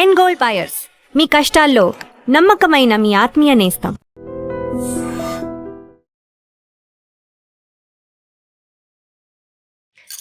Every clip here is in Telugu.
ఎండ్ గోల్డ్ బయర్స్, మీ కష్టాల్లో నమ్మకమైన మీ ఆత్మీయ నేస్తం.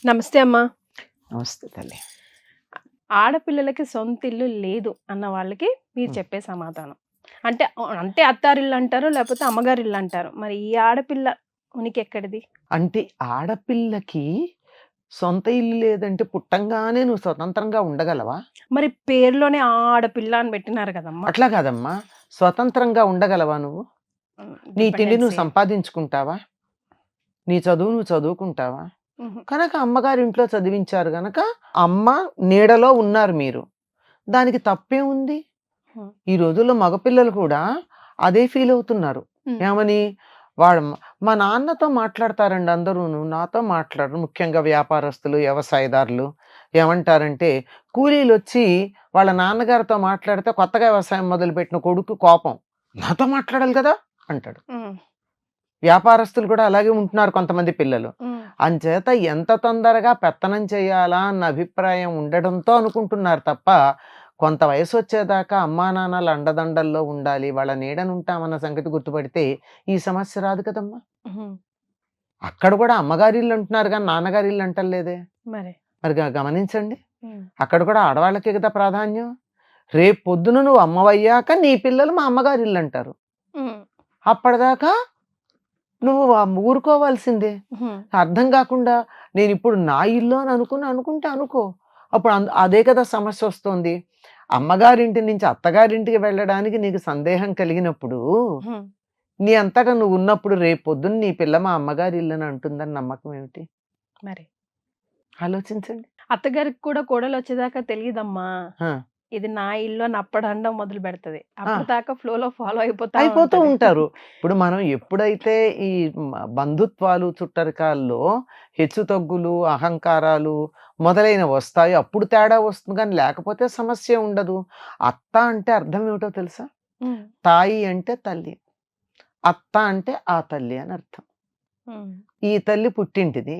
నమస్తే అమ్మా. నమస్తే తల్లి. ఆడపిల్లలకి సొంత ఇల్లు లేదు అన్న వాళ్ళకి మీరు చెప్పే సమాధానం అంటే అంటే అత్తారిల్లు అంటారు, లేకపోతే అమ్మగారిల్లు అంటారు. మరి ఈ ఆడపిల్ల ఉనికి ఎక్కడిది? అంటే ఆడపిల్లకి సొంత ఇల్లు లేదంటే పుట్టంగానే నువ్వు స్వతంత్రంగా ఉండగలవా? మరి పేరులోనే ఆడపిల్ల అని పెట్టినారు కదమ్మా. అట్లా కాదమ్మా, స్వతంత్రంగా ఉండగలవా నువ్వు? నీ తిండి నువ్వు సంపాదించుకుంటావా? నీ చదువు నువ్వు చదువుకుంటావా? కనుక అమ్మగారి ఇంట్లో చదివించారు గనక అమ్మ నీడలో ఉన్నారు మీరు. దానికి తప్పే ఉంది? ఈ రోజుల్లో మగపిల్లలు కూడా అదే ఫీల్ అవుతున్నారు. ఏమని? వాడు మా నాన్నతో మాట్లాడతారండి అందరూను, నాతో మాట్లాడరు. ముఖ్యంగా వ్యాపారస్తులు, వ్యవసాయదారులు ఏమంటారంటే, కూలీలు వచ్చి వాళ్ళ నాన్నగారితో మాట్లాడితే కొత్తగా వ్యవసాయం మొదలుపెట్టిన కొడుకు కోపం, నాతో మాట్లాడాలి కదా అంటాడు. వ్యాపారస్తులు కూడా అలాగే ఉంటున్నారు కొంతమంది పిల్లలు. అంచేత ఎంత తొందరగా పెత్తనం చేయాలా అన్న అభిప్రాయం ఉండడంతో అనుకుంటున్నారు తప్ప, కొంత వయసు వచ్చేదాకా అమ్మా నాన్నల అండదండల్లో ఉండాలి, వాళ్ళ నీడనుంటామన్న సంగతి గుర్తుపడితే ఈ సమస్య రాదు కదమ్మా. అక్కడ కూడా అమ్మగారి ఇల్లు అంటున్నారు కానీ నాన్నగారి ఇల్లు అంటలేదే. మరి గమనించండి, అక్కడ కూడా ఆడవాళ్ళకే కదా ప్రాధాన్యం. రేపు పొద్దున నువ్వు అమ్మవయ్యాక నీ పిల్లలు మా అమ్మగారి ఇల్లు అంటారు. అప్పటిదాకా నువ్వు ఊరుకోవాల్సిందే. అర్థం కాకుండా నేను ఇప్పుడు నా ఇల్లు అని అనుకుంటే అనుకో, అప్పుడు అదే కదా సమస్య వస్తుంది. అమ్మగారింటి నుంచి అత్తగారింటికి వెళ్ళడానికి నీకు సందేహం కలిగినప్పుడు, నీ అంతటా నువ్వు ఉన్నప్పుడు రేపు పొద్దున్న నీ పిల్ల మా అమ్మగారి ఇల్లు అని అంటుందని నమ్మకం ఏమిటి? మరి ఆలోచించండి. అత్తగారికి కూడా కోడలు వచ్చేదాకా తెలియదమ్మా ఇది నా ఇల్లు అని అప్పడండం మొదలు పెడుతుంది. అప్పటిదాకా ఫ్లోలో ఫాలో అయిపోతూ ఉంటారు. ఇప్పుడు మనం ఎప్పుడైతే ఈ బంధుత్వాలు చుట్టరికాల్లో హెచ్చు తగ్గులు, అహంకారాలు మొదలైన వస్తాయో అప్పుడు తేడా వస్తుంది, కానీ లేకపోతే సమస్య ఉండదు. అత్త అంటే అర్థం ఏమిటో తెలుసా? తాయి అంటే తల్లి, అత్త అంటే ఆ తల్లి అని అర్థం. ఈ తల్లి పుట్టింటిది,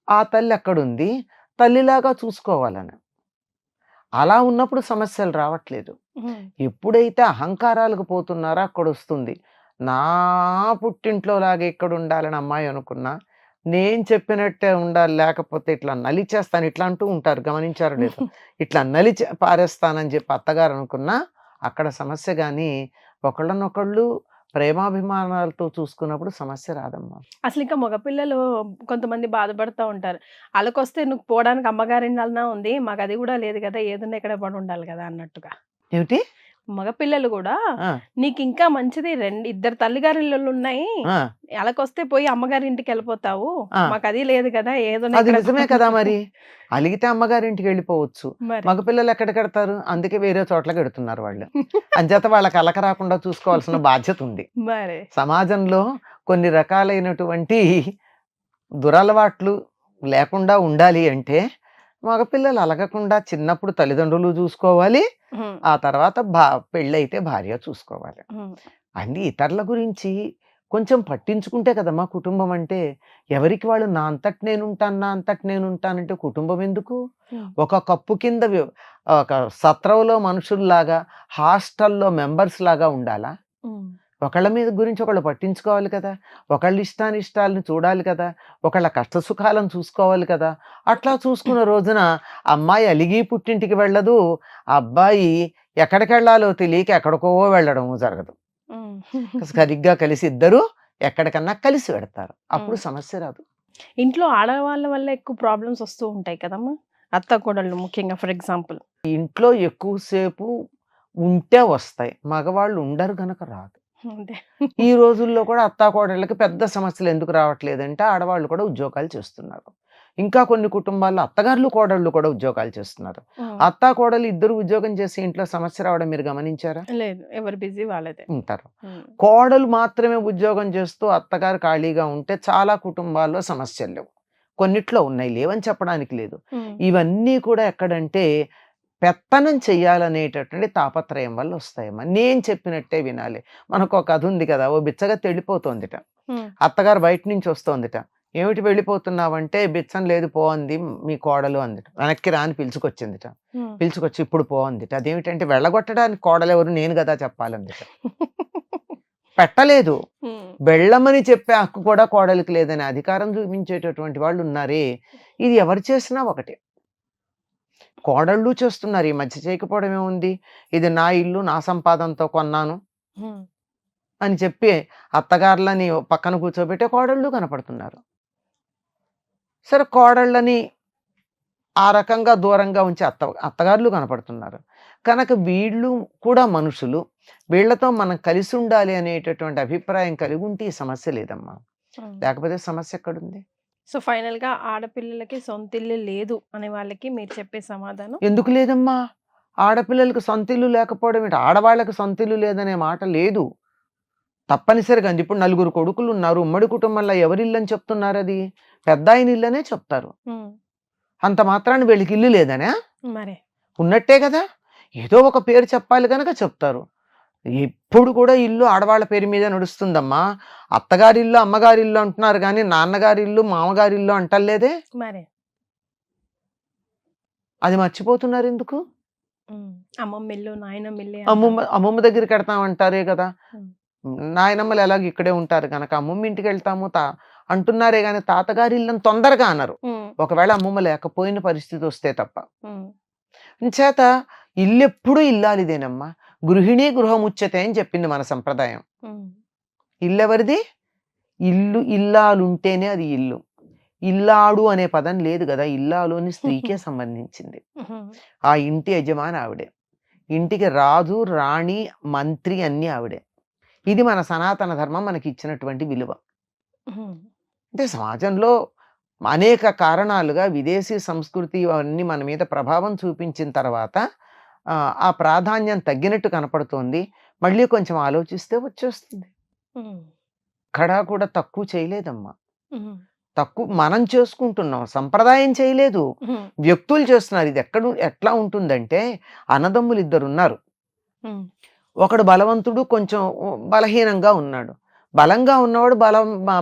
ఆ తల్లి అక్కడుంది, తల్లిలాగా చూసుకోవాలని. అలా ఉన్నప్పుడు సమస్యలు రావట్లేదు. ఎప్పుడైతే అహంకారాలకు పోతున్నారో అక్కడ వస్తుంది. నా పుట్టింట్లో లాగా ఇక్కడ ఉండాలని అమ్మాయి అనుకున్నా, నేను చెప్పినట్టే ఉండాలి, లేకపోతే ఇట్లా నలిచేస్తాను ఇట్లా అంటూ ఉంటారు. గమనించారు లేదు? ఇట్లా పారేస్తానని చెప్పి అత్తగారు అనుకున్నా అక్కడ సమస్య. కానీ ఒకళ్ళనొకళ్ళు ప్రేమాభిమానాలతో చూసుకున్నప్పుడు సమస్య రాదమ్మా. అసలు ఇంకా మగపిల్లలు కొంతమంది బాధపడుతూ ఉంటారు. అలాకొస్తే నువ్వు పోవడానికి అమ్మగారి ఇళ్ళన్నా ఉంది, మాకు అది కూడా లేదు కదా, ఏదన్నా ఇక్కడ పడి ఉండాలి కదా అన్నట్టుగా. ఏమిటి? మగపిల్లలు కూడా నీకు ఇంకా మంచిది, ఇద్దరు తల్లిగారి ఇళ్ళు ఉన్నాయి, అలాకొస్తే పోయి అమ్మగారి ఇంటికి వెళ్ళిపోతావు, మాకు అది లేదు కదా, ఏదో నిజమే కదా. మరి అలిగితే అమ్మగారింటికి వెళ్ళిపోవచ్చు. మగపిల్లలు ఎక్కడ కడతారు? అందుకే వేరే చోట్లకి ఎడుతున్నారు వాళ్ళు. అంచేత వాళ్ళకి అలక రాకుండా చూసుకోవాల్సిన బాధ్యత ఉంది. సమాజంలో కొన్ని రకాలైనటువంటి దురలవాట్లు లేకుండా ఉండాలి అంటే మగపిల్లలు అలగకుండా చిన్నప్పుడు తల్లిదండ్రులు చూసుకోవాలి, ఆ తర్వాత పెళ్ళైతే భార్య చూసుకోవాలి. అన్ని ఇతరుల గురించి కొంచెం పట్టించుకుంటే కదమ్మా కుటుంబం అంటే. ఎవరికి వాళ్ళు నా అంతటి నేనుంటానంటే కుటుంబం ఎందుకు? ఒక కప్పు కింద ఒక సత్రంలో మనుషుల్లాగా, హాస్టల్లో మెంబర్స్ లాగా ఉండాలా? ఒకళ్ళ మీద గురించి ఒకళ్ళు పట్టించుకోవాలి కదా, ఒకళ్ళ ఇష్టాలను చూడాలి కదా, ఒకళ్ళ కష్ట సుఖాలను చూసుకోవాలి కదా. అట్లా చూసుకున్న రోజున అమ్మాయి అలిగి పుట్టింటికి వెళ్ళదు, అబ్బాయి ఎక్కడికి వెళ్ళాలో తెలియక ఎక్కడికో వెళ్ళడం జరగదు. సరిగ్గా కలిసి ఇద్దరు ఎక్కడికన్నా కలిసి పెడతారు, అప్పుడు సమస్య రాదు. ఇంట్లో ఆడవాళ్ళ వల్ల ఎక్కువ ప్రాబ్లమ్స్ వస్తూ ఉంటాయి కదమ్మా, అత్త కోడళ్ళు ముఖ్యంగా. ఫర్ ఎగ్జాంపుల్, ఇంట్లో ఎక్కువసేపు ఉంటే వస్తాయి, మగవాళ్ళు ఉండరు గనక రాదు. ఈ రోజుల్లో కూడా అత్తాకోడళ్ళకి పెద్ద సమస్యలు ఎందుకు రావట్లేదంటే ఆడవాళ్ళు కూడా ఉద్యోగాలు చేస్తున్నారు. ఇంకా కొన్ని కుటుంబాల్లో అత్తగారులు కోడళ్ళు కూడా ఉద్యోగాలు చేస్తున్నారు. అత్తా కోడలు ఇద్దరు ఉద్యోగం చేసి ఇంట్లో సమస్య రావడం మీరు గమనించారా? లేదు, ఎవరు బిజీ వాళ్ళదే ఉంటారు. కోడలు మాత్రమే ఉద్యోగం చేస్తూ అత్తగారు ఖాళీగా ఉంటే చాలా కుటుంబాల్లో సమస్యలు లేవు. కొన్నిట్లో ఉన్నాయి, లేవని చెప్పడానికి లేదు. ఇవన్నీ కూడా ఎక్కడంటే పెత్తనం చెయ్యాలనేటటువంటి తాపత్రయం వల్ల వస్తాయమ్మా. నేను చెప్పినట్టే వినాలి. మనకు ఒక కథ ఉంది కదా, ఓ బిచ్చగా తెళ్ళిపోతోందిట, అత్తగారు బయట నుంచి వస్తోందిట, ఏమిటి వెళ్ళిపోతున్నావంటే బిచ్చం లేదు పో అంది మీ కోడలు అందిట. వెనక్కి రాని పిలుచుకొచ్చిందిట. పిలుచుకొచ్చి ఇప్పుడు పో అందిట. అదేమిటంటే వెళ్ళగొట్టడానికి కోడలు ఎవరు, నేను కదా చెప్పాలందిట. పెట్టలేదు, వెళ్ళమని చెప్పే హక్కు కూడా కోడలికి లేదని అధికారం చూపించేటటువంటి వాళ్ళు ఉన్నారే. ఇది ఎవరు చేసినా ఒకటే. కోడళ్ళు చేస్తున్నారు, ఈ మధ్య చేయకపోవడం ఏముంది. ఇది నా ఇల్లు, నా సంపాదనతో కొన్నాను అని చెప్పి అత్తగారులని పక్కన కూర్చోబెట్టే కోడళ్ళు కనపడుతున్నారు. సరే, కోడళ్ళని ఆ రకంగా దూరంగా ఉంచి అత్తగారులు కనపడుతున్నారు. కనుక వీళ్ళు కూడా మనుషులు, వీళ్లతో మనం కలిసి ఉండాలి అనేటటువంటి అభిప్రాయం కలిగి ఉంటే ఈ సమస్య లేదమ్మా. లేకపోతే సమస్య ఎక్కడుంది? సో ఫైనల్ గా ఆడపిల్లలకి సొంత ఇల్లు లేదు అనే వాళ్ళకి మీరు చెప్పే సమాధానం? ఎందుకు లేదమ్మా, ఆడపిల్లలకి సొంత ఇల్లు లేకపోవడం ఏంటి? ఆడవాళ్ళకి సొంత ఇల్లు లేదనే మాట లేదు తప్పనిసరిగా. ఇప్పుడు 4 కొడుకులు ఉన్నారు, ఉమ్మడి కుటుంబంలో ఎవరిల్లు అని చెప్తున్నారు? అది పెద్ద ఆయన ఇల్లు అనే చెప్తారు. అంత మాత్రాన్ని వీళ్ళకి ఇల్లు లేదనే మరే ఉన్నట్టే కదా. ఏదో ఒక పేరు చెప్పాలి కనుక చెప్తారు. ఎప్పుడు కూడా ఇల్లు ఆడవాళ్ళ పేరు మీద నడుస్తుందమ్మా. అత్తగారి ఇల్లు అమ్మగారి ఇల్లు అంటున్నారు కానీ నాన్నగారి ఇల్లు మామగారి ఇల్లు అంటలేదే. మరే అది మర్చిపోతున్నారు ఎందుకు? అమ్మమ్మ ఇల్లు నాయనమ్మ ఇల్లు అమ్మమ్మ దగ్గరికి వెళ్తామంటారే కదా. నాయనమ్మలు ఎలాగ ఇక్కడే ఉంటారు కనుక అమ్మమ్మ ఇంటికి వెళ్తాము అంటున్నారే గాని తాతగారి ఇల్లని తొందరగా అన్నారు, ఒకవేళ అమ్మమ్మ లేకపోయిన పరిస్థితి వస్తే తప్ప. చేత ఇల్లు ఎప్పుడు ఇల్లాలిదేనమ్మా. గృహిణీ గృహముచ్యతే అని చెప్పింది మన సంప్రదాయం. ఇల్లు ఎవరిది? ఇల్లు ఇల్లాలుంటేనే అది ఇల్లు. ఇల్లాడు అనే పదం లేదు కదా. ఇల్లాలు అని స్త్రీకే సంబంధించింది. ఆ ఇంటి యజమాని ఆవిడే, ఇంటికి రాజు రాణి మంత్రి అన్ని ఆవిడే. ఇది మన సనాతన ధర్మం మనకి ఇచ్చినటువంటి విలువ. అంటే సమాజంలో అనేక కారణాలుగా విదేశీ సంస్కృతి అవన్నీ మన మీద ప్రభావం చూపించిన తర్వాత ఆ ప్రాధాన్యం తగ్గినట్టు కనపడుతోంది. మళ్ళీ కొంచెం ఆలోచిస్తే వచ్చేస్తుంది. ఇక్కడ కూడా తక్కువ చేయలేదమ్మా. తక్కువ మనం చేసుకుంటున్నాం, సంప్రదాయం చేయలేదు, వ్యక్తులు చేస్తున్నారు. ఇది ఎట్లా ఉంటుందంటే, అన్నదమ్ములు 2 ఉన్నారు. ఒకడు బలవంతుడు, కొంచెం బలహీనంగా ఉన్నాడు. బలంగా ఉన్నవాడు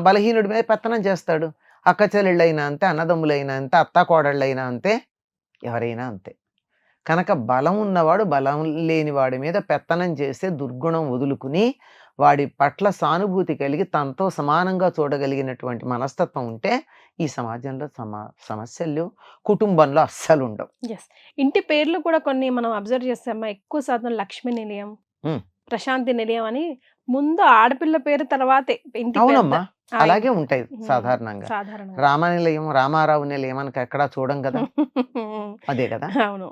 బలహీనుడి మీద పెత్తనం చేస్తాడు. అక్క చెల్లెళ్ళైనా అంతే, అన్నదమ్ములైనా అంతే, అత్త కోడళ్ళైనా అంతే, ఎవరైనా అంతే. కనుక బలం ఉన్నవాడు బలం లేని వాడి మీద పెత్తనం చేస్తే దుర్గుణం వదులుకుని వాడి పట్ల సానుభూతి కలిగి తనతో సమానంగా చూడగలిగినటువంటి మనస్తత్వం ఉంటే ఈ సమాజంలో సమస్యలు కుటుంబంలో అస్సలు ఉండవు. ఇంటి పేర్లు కూడా కొన్ని మనం అబ్జర్వ్ చేస్తామా, ఎక్కువ శాతం లక్ష్మీ నిలయం, ప్రశాంతి నిలయం అని ముందు ఆడపిల్ల పేరు తర్వాతే ఇంటి. అవునమ్మా, అలాగే ఉంటాయి సాధారణంగా. రామనిలయం, రామారావు నిలయం అని ఎక్కడా చూడం కదా. అదే కదా. అవును.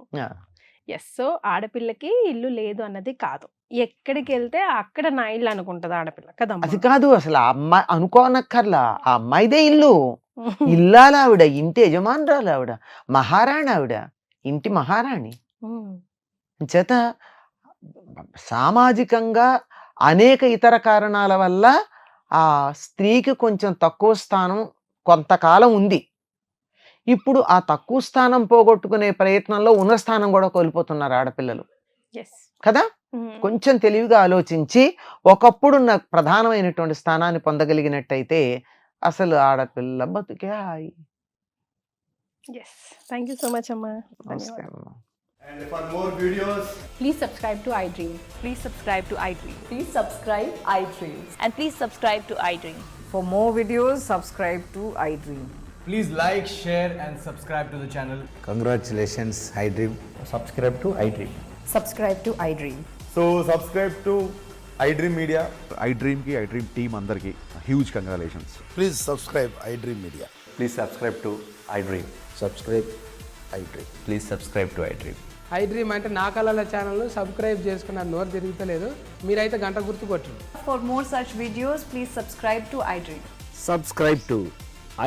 సో ఆడపిల్లకి ఇల్లు లేదు అన్నది కాదు, ఎక్కడికి వెళ్తే అక్కడ నా ఇల్లు అనుకుంటది ఆడపిల్ల కదా. అది కాదు అసలు. ఆ అమ్మాయి అనుకోనక్కర్లా, ఆ అమ్మాయిదే ఇల్లు. ఇల్లాల ఆవిడ, ఇంటి యజమానురాలు ఆవిడ, మహారాణి ఆవిడ, ఇంటి మహారాణి. చేత సామాజికంగా అనేక ఇతర కారణాల వల్ల ఆ స్త్రీకి కొంచెం తక్కువ స్థానం కొంతకాలం ఉంది. ఇప్పుడు ఆ తక్కువ స్థానం పోగొట్టుకునే ప్రయత్నంలో ఉన్న స్థానం కూడా కోల్పోతున్నారు ఆడపిల్లలు కదా. కొంచెం తెలివిగా ఆలోచించి ఒకప్పుడు నాకు ప్రధానమైనటువంటి స్థానాన్ని పొందగలిగినట్టయితే అసలు ఆడపిల్ల బతుకే హాయి. థ్యాంక్ యూ సో మచ్ అమ్మా. నమస్తే అమ్మా. And for more videos, please subscribe to iDream. Please subscribe to iDream. Please subscribe iDream. And please subscribe to iDream. For more videos, subscribe to iDream. please like, share and subscribe to the channel. Congratulations, iDream. Subscribe to iDream. Subscribe to iDream. So subscribe to iDream Media. iDream ki iDream team andarki huge congratulations. Please subscribe iDream Media. Please subscribe to iDream. Subscribe iDream. Please subscribe to iDream. iDream అంటే నా కళల ఛానల్ సబ్స్క్రైబ్ చేసుకున్న నోరు తిరుగుతలేదు, మీరైతే గంట గుర్తు కొట్టండి. For more such videos, please subscribe to iDream. Subscribe to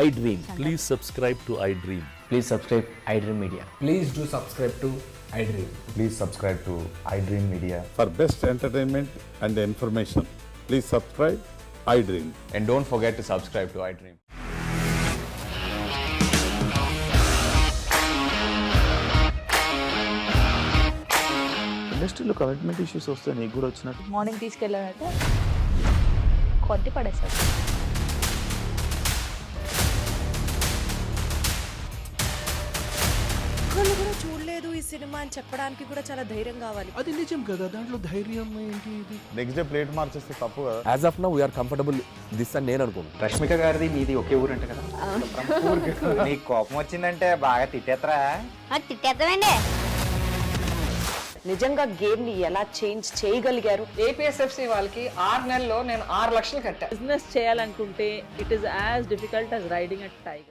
iDream. Please subscribe to iDream. Please subscribe iDream Media. Please do subscribe to iDream. Please subscribe to iDream Media. For best entertainment and information, please subscribe iDream. And don't forget to subscribe to iDream. ఇండస్ట్రీలో కమిట్మెంట్ ఇష్యూస్ వస్తే నీకు కూడా వచ్చినట్టు మార్నింగ్ తీసుకెళ్ళాలంటే కొట్టి పడేసాడు. చూడలేదు ఈ సినిమా అని చెప్పడానికి కూడా చాలా ధైర్యం కావాలి. అది నిజం కదా, దాంట్లో ధైర్యం ఏంటి? ఇది నెక్స్ట్ డే ప్లేట్ మార్చేస్తే తప్పు కదా. As of now we are comfortable this అని నేను అనుకుంటున్నాను. రష్మిక గారిది మీది ఒకే ఊరు అంటే కదా? నీకు కోపం వచ్చిందంటే బాగా తిట్టేత్తరా? తిట్టేద్దామండి. నిజంగా గేమ్ ని ఎలా చేంజ్ చేయగలిగారు? ఏపీఎస్ఎఫ్సి వాళ్ళకి 6 నెలల్లో నేను 6 లక్షలు కట్టా. బిజినెస్ చేయాలనుకుంటే it is as difficult as riding a tiger.